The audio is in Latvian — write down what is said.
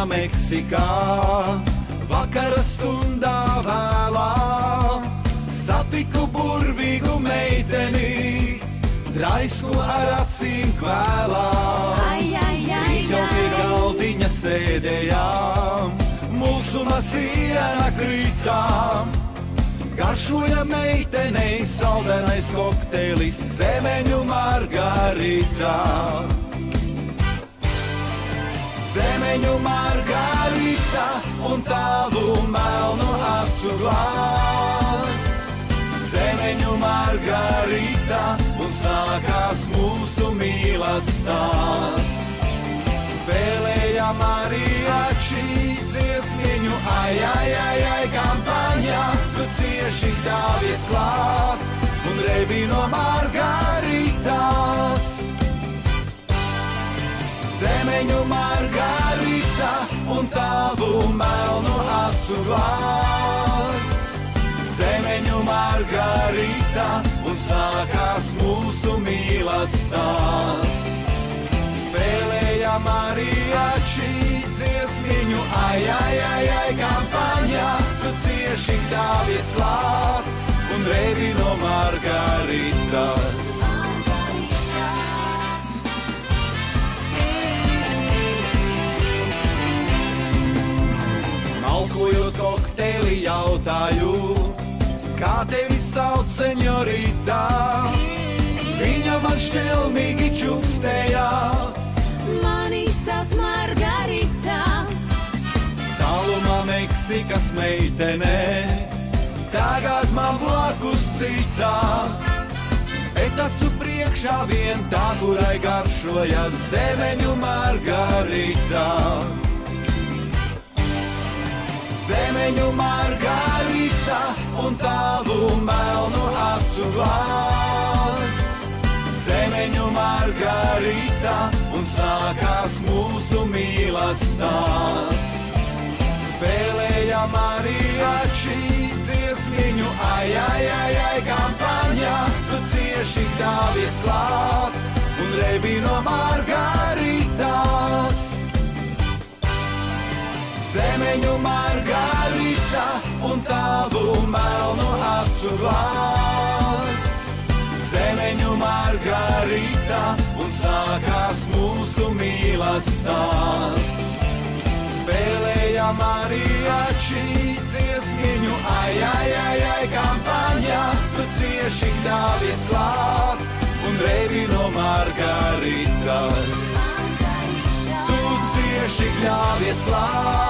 Tālumiņā Meksikā, vakara stundā vēlā, satiku burvīgu meiteni, draisku ar acīm kvēlā. Mēs jau pie galdiņa sēdējām, mūsu siena kritām, garšoja meitenei saldenais kokteilis, zemeņu margarita. Zemeņu margarita un tālu melnu acu glāz. Zemeņu margarita un sākās mūsu mīlestības. Spēlējām mariači dziesmiņu, ai, ai, ai, ai, kampaņā, tu cieši dāvies klāt un rebi no margaritas. Zemeņu margarita un tavu melnu acu glāz. Zemeņu margarita un sākās mūsu mīlestības. Spēlējām mariači dziesmiņu, ai, ai, ai, ai, kampaņā, tu cieši dāvies klāt un rebi no margaritas. Malkojot kokteili jautāju, kā tevi sauc, seņorita? Viņa man šķelmīgi čukstējā. Mani sauc Margarita. Tālumā Meksikas meitene, tagad man blakus citā. Bet acu priekšā vien tā, kurai garšoja zemeņu margarita. Zemeņu margarita un tavu melnu acu glāz. Zemeņu margarita un sākās mūsu mīlestības. Spēlējām mariači dziesmiņu, ai, ai, ai, ai, kampaņā, tu cieši dāvies klāt un rebi no margaritas. Zemeņu margarita un tavu melnu acu glāz. Zemeņu margarita un sākās mūsu mīlestības. Spēlējām mariači dziesmiņu, ai, ai, ai, ai, kampaņā, tu cieši dāvies klāt un rebi no margaritas. Tu cieši dāvies klāt